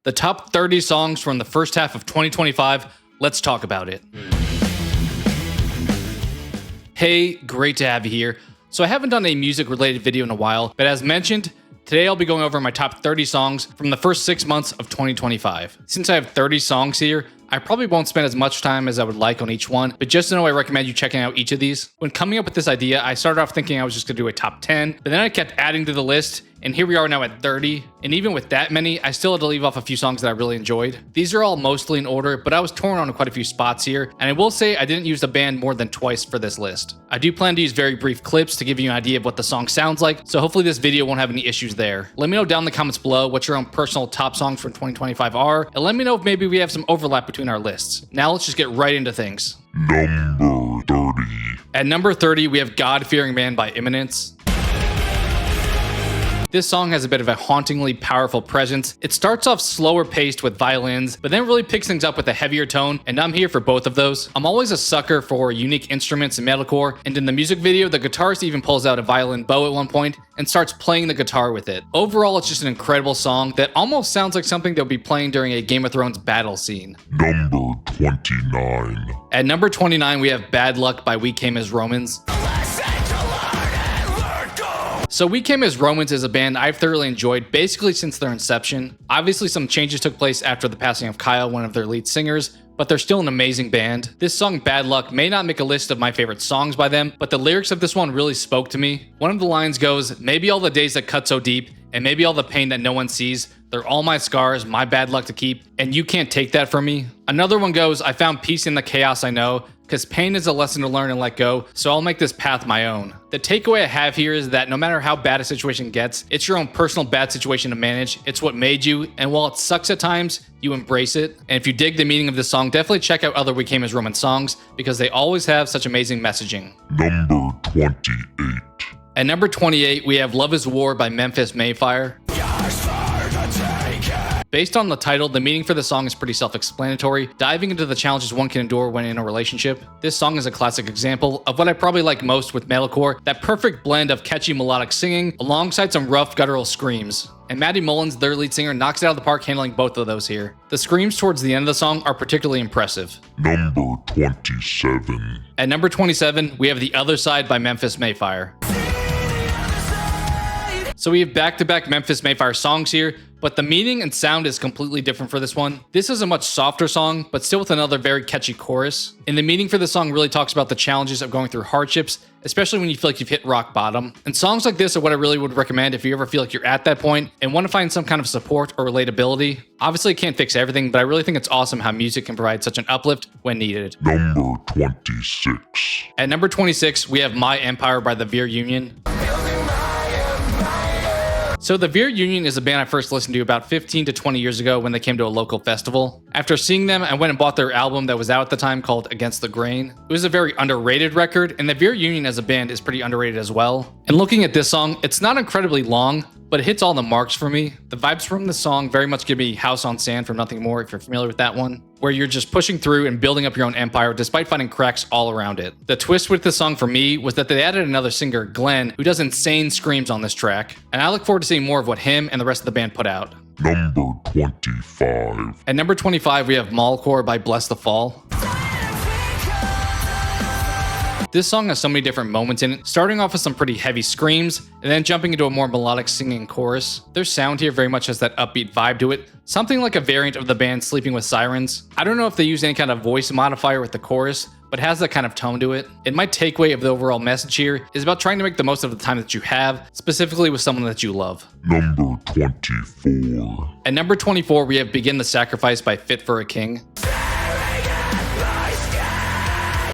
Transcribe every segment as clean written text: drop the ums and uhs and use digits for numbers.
The top 30 songs from the first half of 2025. Let's talk about it. Hey, great to have you here. So I haven't done a music-related video in a while, but as mentioned, today I'll be going over my top 30 songs from the first 6 months of 2025. Since I have 30 songs here, I probably won't spend as much time as I would like on each one, but just to know I recommend you checking out each of these. When coming up with this idea, I started off thinking I was just going to do a top 10, but then I kept adding to the list, and here we are now at 30. And even with that many, I still had to leave off a few songs that I really enjoyed. These are all mostly in order, but I was torn on quite a few spots here, and I will say I didn't use the band more than twice for this list. I do plan to use very brief clips to give you an idea of what the song sounds like, so hopefully this video won't have any issues there. Let me know down in the comments below what your own personal top songs from 2025 are, and let me know if maybe we have some overlap between our lists. Now let's just get right into things. Number 30. At number 30, we have God-Fearing Man by Imminence. This song has a bit of a hauntingly powerful presence. It starts off slower paced with violins, but then really picks things up with a heavier tone, and I'm here for both of those. I'm always a sucker for unique instruments in metalcore, and in the music video, the guitarist even pulls out a violin bow at one point and starts playing the guitar with it. Overall, it's just an incredible song that almost sounds like something they'll be playing during a Game of Thrones battle scene. Number 29. At number 29, we have Bad Luck by We Came as Romans. So We Came as Romans is a band I've thoroughly enjoyed basically since their inception. Obviously some changes took place after the passing of Kyle, one of their lead singers, but they're still an amazing band. This song Bad Luck may not make a list of my favorite songs by them, but the lyrics of this one really spoke to me. One of the lines goes, "Maybe all the days that cut so deep, and maybe all the pain that no one sees, they're all my scars, my bad luck to keep, and you can't take that from me." Another one goes, "I found peace in the chaos I know, because pain is a lesson to learn and let go, so I'll make this path my own." The takeaway I have here is that no matter how bad a situation gets, it's your own personal bad situation to manage. It's what made you, and while it sucks at times, you embrace it. And if you dig the meaning of this song, definitely check out other We Came as Romans songs, because they always have such amazing messaging. Number 28. At number 28, we have Love is War by Memphis Mayfire. Based on the title, the meaning for the song is pretty self-explanatory, diving into the challenges one can endure when in a relationship. This song is a classic example of what I probably like most with metalcore, that perfect blend of catchy melodic singing alongside some rough guttural screams. And Maddie Mullins, their lead singer, knocks it out of the park handling both of those here. The screams towards the end of the song are particularly impressive. Number 27. At number 27, we have The Other Side by Memphis Mayfire. So we have back-to-back Memphis Mayfire songs here, but the meaning and sound is completely different for this one. This is a much softer song, but still with another very catchy chorus. And the meaning for the song really talks about the challenges of going through hardships, especially when you feel like you've hit rock bottom. And songs like this are what I really would recommend if you ever feel like you're at that point and want to find some kind of support or relatability. Obviously, it can't fix everything, but I really think it's awesome how music can provide such an uplift when needed. Number 26. At number 26, we have My Empire by the Veer Union. So the Veer Union is a band I first listened to about 15 to 20 years ago when they came to a local festival. After seeing them, I went and bought their album that was out at the time called Against the Grain. It was a very underrated record, and the Veer Union as a band is pretty underrated as well. And looking at this song, it's not incredibly long, but it hits all the marks for me. The vibes from the song very much give me House on Sand from Nothing More, if you're familiar with that one, where you're just pushing through and building up your own empire despite finding cracks all around it. The twist with this song for me was that they added another singer, Glenn, who does insane screams on this track, and I look forward to seeing more of what him and the rest of the band put out. Number 25. At number 25, we have metalcore by Bless the Fall. This song has so many different moments in it, starting off with some pretty heavy screams, and then jumping into a more melodic singing chorus. Their sound here very much has that upbeat vibe to it, something like a variant of the band Sleeping with Sirens. I don't know if they use any kind of voice modifier with the chorus, but has that kind of tone to it. And my takeaway of the overall message here is about trying to make the most of the time that you have, specifically with someone that you love. Number 24. At number 24, we have Begin the Sacrifice by Fit for a King.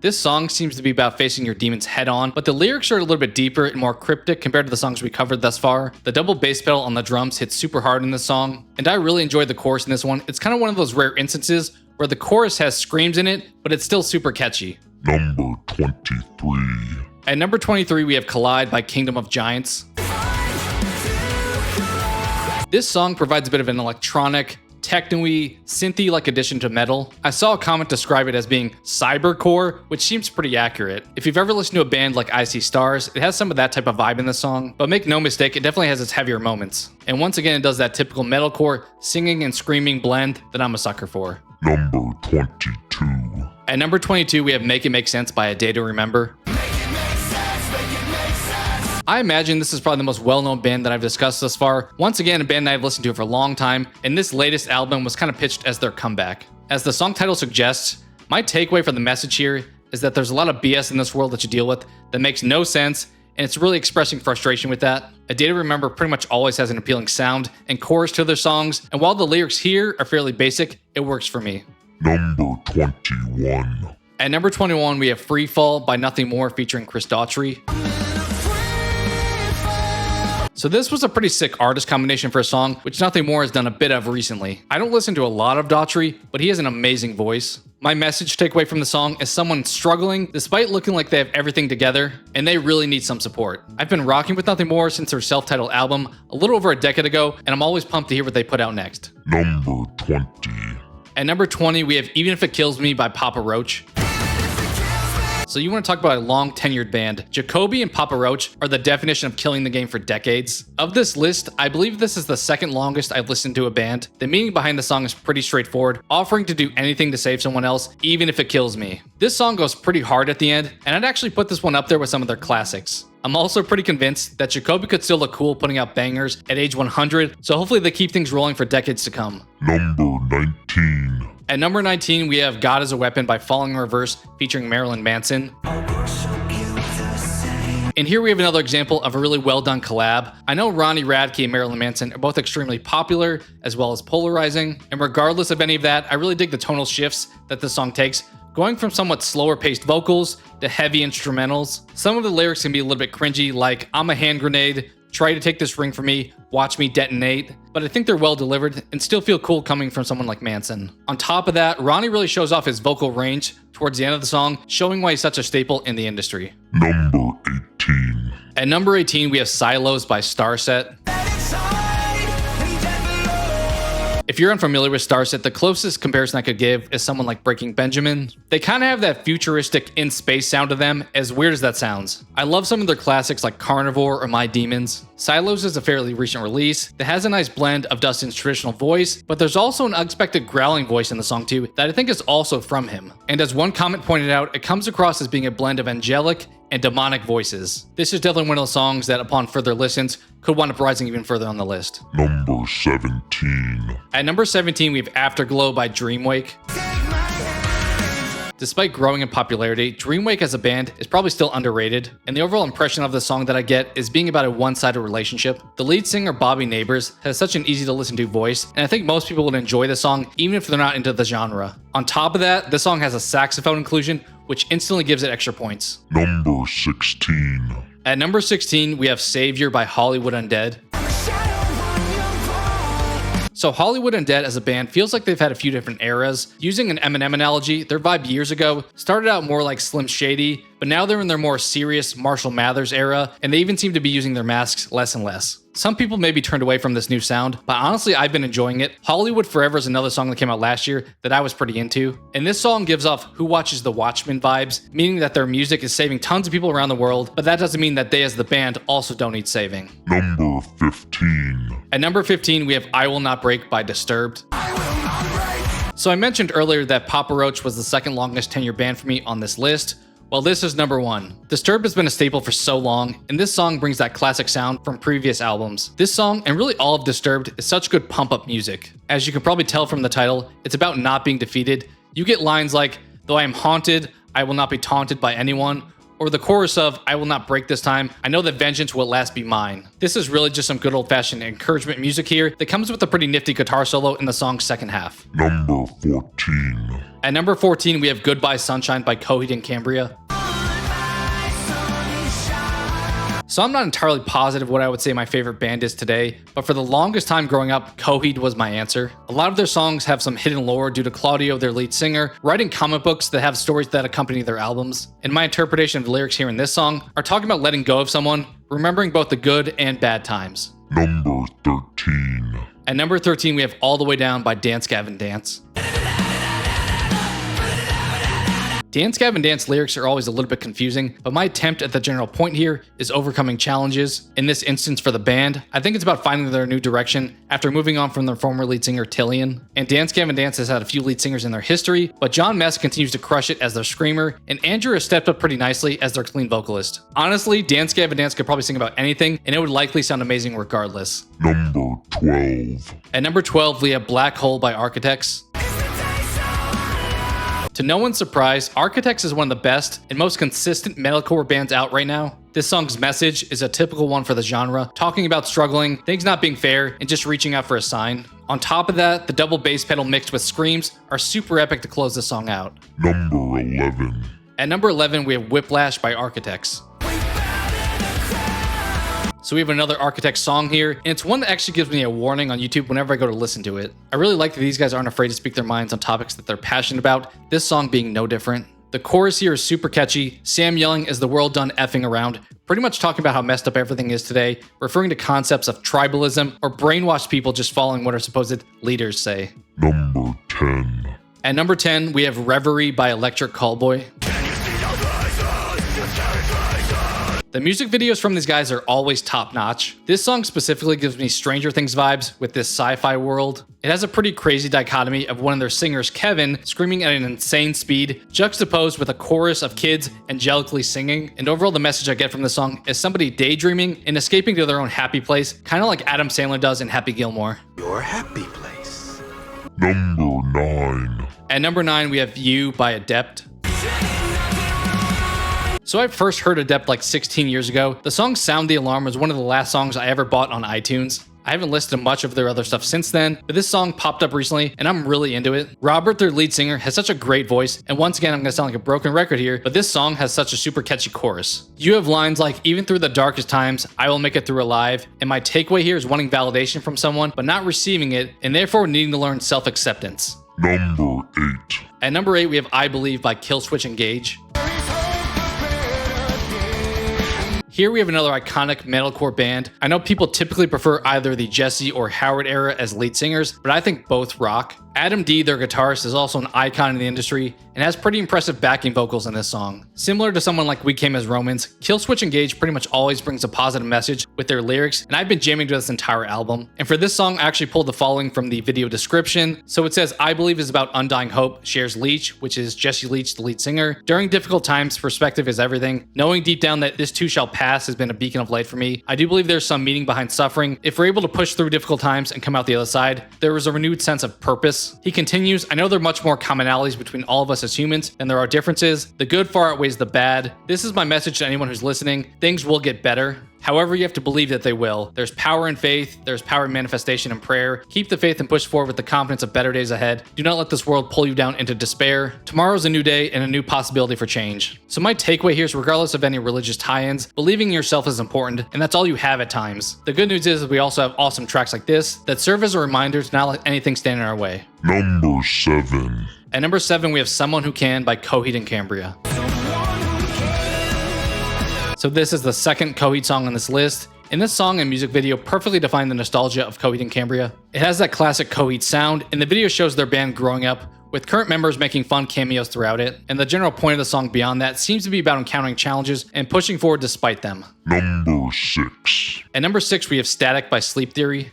This song seems to be about facing your demons head on, but the lyrics are a little bit deeper and more cryptic compared to the songs we covered thus far. The double bass pedal on the drums hits super hard in this song, and I really enjoyed the chorus in this one. It's kind of one of those rare instances where the chorus has screams in it, but it's still super catchy. Number 23. At number 23, we have Collide by Kingdom of Giants. This song provides a bit of an electronic, techno-y, synthy-like addition to metal. I saw a comment describe it as being cybercore, which seems pretty accurate. If you've ever listened to a band like I See Stars, it has some of that type of vibe in the song, but make no mistake, it definitely has its heavier moments. And once again, it does that typical metalcore singing and screaming blend that I'm a sucker for. Number 22. At number 22, we have Make It Make Sense by A Day to Remember. I imagine this is probably the most well-known band that I've discussed thus far. Once again, a band that I've listened to for a long time, and this latest album was kind of pitched as their comeback. As the song title suggests, my takeaway from the message here is that there's a lot of BS in this world that you deal with that makes no sense, and it's really expressing frustration with that. A Day to Remember pretty much always has an appealing sound and chorus to their songs, and while the lyrics here are fairly basic, it works for me. Number 21. At number 21, we have Free Fall by Nothing More featuring Chris Daughtry. So this was a pretty sick artist combination for a song, which Nothing More has done a bit of recently. I don't listen to a lot of Daughtry, but he has an amazing voice. My message takeaway from the song is someone struggling despite looking like they have everything together, and they really need some support. I've been rocking with Nothing More since their self-titled album a little over a decade ago, and I'm always pumped to hear what they put out next. Number 20. At number 20, we have Even If It Kills Me by Papa Roach. So you want to talk about a long tenured band. Jacoby and Papa Roach are the definition of killing the game for decades. Of this list, I believe this is the second longest I've listened to a band. The meaning behind the song is pretty straightforward, offering to do anything to save someone else, even if it kills me. This song goes pretty hard at the end, and I'd actually put this one up there with some of their classics. I'm also pretty convinced that Jacoby could still look cool putting out bangers at age 100, so hopefully they keep things rolling for decades to come. Number 19. At number 19, we have God Is a Weapon by Falling in Reverse featuring Marilyn Manson. And here we have another example of a really well done collab. I know Ronnie Radke and Marilyn Manson are both extremely popular as well as polarizing, and regardless of any of that, I really dig the tonal shifts that this song takes, going from somewhat slower paced vocals to heavy instrumentals. Some of the lyrics can be a little bit cringy, like I'm a hand grenade, try to take this ring from me, watch me detonate, but I think they're well delivered and still feel cool coming from someone like Manson. On top of that, Ronnie really shows off his vocal range towards the end of the song, showing why he's such a staple in the industry. Number 18. At number 18, we have Silos by Starset. If you're unfamiliar with Starset, the closest comparison I could give is someone like Breaking Benjamin. They kind of have that futuristic in-space sound to them, as weird as that sounds. I love some of their classics like Carnivore or My Demons. Silos is a fairly recent release that has a nice blend of Dustin's traditional voice, but there's also an unexpected growling voice in the song too that I think is also from him. And as one comment pointed out, it comes across as being a blend of angelic and demonic voices. This is definitely one of those songs that upon further listens could wind up rising even further on the list. Number 17. At number 17, we have Afterglow by Dreamwake. Despite growing in popularity, Dreamwake as a band is probably still underrated, and the overall impression of the song that I get is being about a one-sided relationship. The lead singer, Bobby Neighbors, has such an easy-to-listen-to voice, and I think most people would enjoy the song even if they're not into the genre. On top of that, this song has a saxophone inclusion, which instantly gives it extra points. Number 16. At number 16, we have Savior by Hollywood Undead. So Hollywood Undead as a band feels like they've had a few different eras. Using an Eminem analogy, their vibe years ago started out more like Slim Shady, but now they're in their more serious Marshall Mathers era, and they even seem to be using their masks less and less. Some people may be turned away from this new sound, but honestly, I've been enjoying it. Hollywood Forever is another song that came out last year that I was pretty into, and this song gives off Who Watches the Watchmen vibes, meaning that their music is saving tons of people around the world, but that doesn't mean that they as the band also don't need saving. Number 15. At number 15, we have I Will Not Break by Disturbed. So I mentioned earlier that Papa Roach was the second longest tenure band for me on this list. Well, this is number 1. Disturbed has been a staple for so long, and this song brings that classic sound from previous albums. This song, and really all of Disturbed, is such good pump-up music. As you can probably tell from the title, it's about not being defeated. You get lines like, though I am haunted, I will not be taunted by anyone, or the chorus of, I will not break this time, I know that vengeance will at last be mine. This is really just some good old-fashioned encouragement music here that comes with a pretty nifty guitar solo in the song's second half. Number 14. At number 14, we have Goodbye Sunshine by Coheed and Cambria. So I'm not entirely positive what I would say my favorite band is today, but for the longest time growing up, Coheed was my answer. A lot of their songs have some hidden lore due to Claudio, their lead singer, writing comic books that have stories that accompany their albums. And my interpretation of the lyrics here in this song are talking about letting go of someone, remembering both the good and bad times. Number 13. At number 13, we have All the Way Down by Dance Gavin Dance. Dance Gavin Dance lyrics are always a little bit confusing, but my attempt at the general point here is overcoming challenges. In this instance for the band, I think it's about finding their new direction after moving on from their former lead singer Tillian. And Dance Gavin Dance has had a few lead singers in their history, but John Mess continues to crush it as their screamer, and Andrew has stepped up pretty nicely as their clean vocalist. Honestly, Dance Gavin Dance could probably sing about anything, and it would likely sound amazing regardless. Number 12. At number 12, we have Black Hole by Architects. To no one's surprise, Architects is one of the best and most consistent metalcore bands out right now. This song's message is a typical one for the genre, talking about struggling, things not being fair, and just reaching out for a sign. On top of that, the double bass pedal mixed with screams are super epic to close the song out. Number 11. At number 11, we have Whiplash by Architects. So we have another Architects song here, and it's one that actually gives me a warning on YouTube whenever I go to listen to it. I really like that these guys aren't afraid to speak their minds on topics that they're passionate about, this song being no different. The chorus here is super catchy, Sam yelling "Is the world done effing around?" pretty much talking about how messed up everything is today, referring to concepts of tribalism or brainwashed people just following what our supposed leaders say. Number 10. At number 10, we have Reverie by Electric Callboy. The music videos from these guys are always top-notch. This song specifically gives me Stranger Things vibes with this sci-fi world. It has a pretty crazy dichotomy of one of their singers, Kevin, screaming at an insane speed, juxtaposed with a chorus of kids angelically singing. And overall, the message I get from this song is somebody daydreaming and escaping to their own happy place, kind of like Adam Sandler does in Happy Gilmore. Your happy place. Number 9. At number 9, we have You by Adept. So I first heard Adept like 16 years ago. The song Sound the Alarm was one of the last songs I ever bought on iTunes. I haven't listened to much of their other stuff since then, but this song popped up recently and I'm really into it. Robert, their lead singer, has such a great voice, and once again I'm gonna sound like a broken record here, but this song has such a super catchy chorus. You have lines like, "Even through the darkest times, I will make it through alive," and my takeaway here is wanting validation from someone but not receiving it, and therefore needing to learn self-acceptance. Number 8. At number 8, we have I Believe by Killswitch Engage. Here we have another iconic metalcore band. I know people typically prefer either the Jesse or Howard era as lead singers, but I think both rock. Adam D, their guitarist, is also an icon in the industry and has pretty impressive backing vocals in this song. Similar to someone like We Came as Romans, Killswitch Engage pretty much always brings a positive message with their lyrics, and I've been jamming to this entire album. And for this song, I actually pulled the following from the video description. So it says, "I Believe is about undying hope, shares Leach," which is Jesse Leach, the lead singer. "During difficult times, perspective is everything. Knowing deep down that this too shall pass has been a beacon of light for me. I do believe there's some meaning behind suffering. If we're able to push through difficult times and come out the other side, there is a renewed sense of purpose." He continues, "I know there are much more commonalities between all of us as humans than there are differences. The good far outweighs the bad. This is my message to anyone who's listening. Things will get better. However, you have to believe that they will. There's power in faith. There's power in manifestation and prayer. Keep the faith and push forward with the confidence of better days ahead. Do not let this world pull you down into despair. Tomorrow's a new day and a new possibility for change." So my takeaway here is, regardless of any religious tie-ins, believing in yourself is important, and that's all you have at times. The good news is we also have awesome tracks like this that serve as a reminder to not let anything stand in our way. Number 7. At number 7, we have Someone Who Can by Coheed and Cambria. So this is the second Coheed song on this list, and this song and music video perfectly define the nostalgia of Coheed and Cambria. It has that classic Coheed sound, and the video shows their band growing up, with current members making fun cameos throughout it, and the general point of the song beyond that seems to be about encountering challenges and pushing forward despite them. Number 6. At number 6, we have Static by Sleep Theory.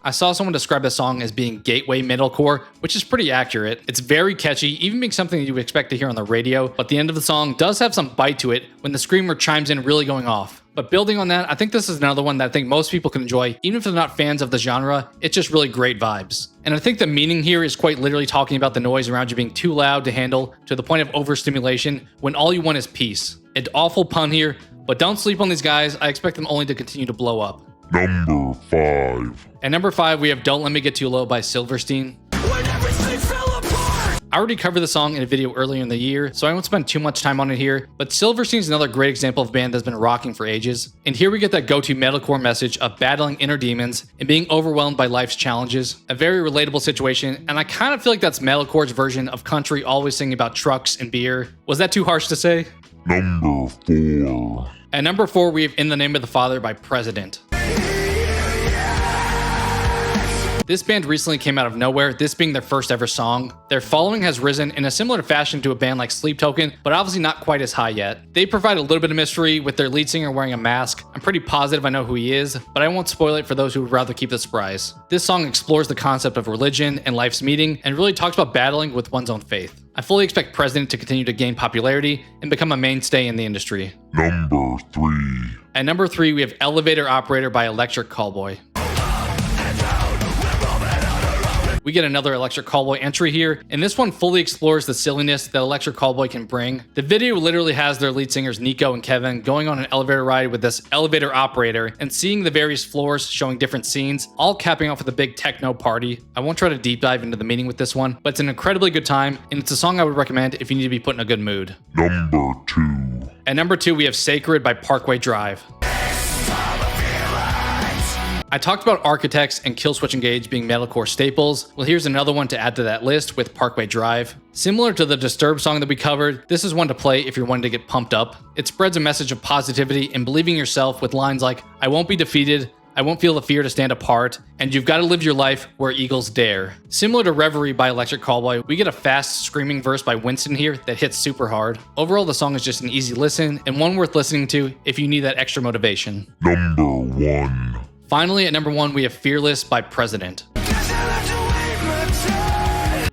I saw someone describe the song as being gateway metalcore, which is pretty accurate. It's very catchy, even being something you would expect to hear on the radio, but the end of the song does have some bite to it when the screamer chimes in really going off. But building on that, I think this is another one that I think most people can enjoy, even if they're not fans of the genre. It's just really great vibes. And I think the meaning here is quite literally talking about the noise around you being too loud to handle, to the point of overstimulation, when all you want is peace. An awful pun here, but don't sleep on these guys. I expect them only to continue to blow up. Number 5. At number 5, we have Don't Let Me Get Too Low by Silverstein. I already covered the song in a video earlier in the year, so I won't spend too much time on it here, but Silverstein is another great example of a band that's been rocking for ages. And here we get that go-to metalcore message of battling inner demons and being overwhelmed by life's challenges. A very relatable situation, and I kind of feel like that's metalcore's version of country always singing about trucks and beer. Was that too harsh to say? Number 4. At number 4, we have In the Name of the Father by President. This band recently came out of nowhere, this being their first ever song. Their following has risen in a similar fashion to a band like Sleep Token, but obviously not quite as high yet. They provide a little bit of mystery with their lead singer wearing a mask. I'm pretty positive I know who he is, but I won't spoil it for those who would rather keep the surprise. This song explores the concept of religion and life's meaning, and really talks about battling with one's own faith. I fully expect President to continue to gain popularity and become a mainstay in the industry. Number 3. At number 3, we have Elevator Operator by Electric Callboy. We get another Electric Callboy entry here, and this one fully explores the silliness that Electric Callboy can bring. The video literally has their lead singers Nico and Kevin going on an elevator ride with this elevator operator and seeing the various floors showing different scenes, all capping off with a big techno party. I won't try to deep dive into the meaning with this one, but it's an incredibly good time, and it's a song I would recommend if you need to be put in a good mood. Number 2. At number 2, we have Sacred by Parkway Drive. I talked about Architects and Killswitch Engage being metalcore staples. Well, here's another one to add to that list with Parkway Drive. Similar to the Disturbed song that we covered, this is one to play if you're wanting to get pumped up. It spreads a message of positivity and believing in yourself with lines like, "I won't be defeated, I won't feel the fear to stand apart, and you've got to live your life where eagles dare." Similar to Reverie by Electric Callboy, we get a fast screaming verse by Winston here that hits super hard. Overall, the song is just an easy listen and one worth listening to if you need that extra motivation. Number 1. Finally, at number 1, we have Fearless by President.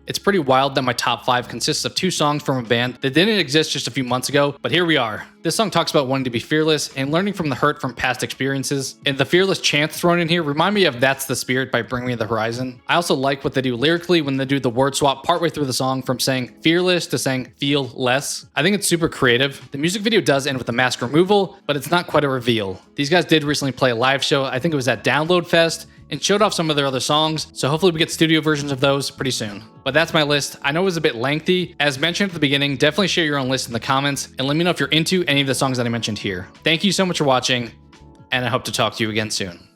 It's pretty wild that my top 5 consists of 2 songs from a band that didn't exist just a few months ago, but here we are. This song talks about wanting to be fearless and learning from the hurt from past experiences, and the fearless chant thrown in here remind me of That's the Spirit by Bring Me the Horizon. I also like what they do lyrically when they do the word swap partway through the song from saying fearless to saying feel less. I think it's super creative. The music video does end with a mask removal, but it's not quite a reveal. These guys did recently play a live show, I think it was at Download Fest, and showed off some of their other songs, so hopefully we get studio versions of those pretty soon. But that's my list. I know it was a bit lengthy. As mentioned at the beginning, definitely share your own list in the comments, and let me know if you're into any of the songs that I mentioned here. Thank you so much for watching, and I hope to talk to you again soon.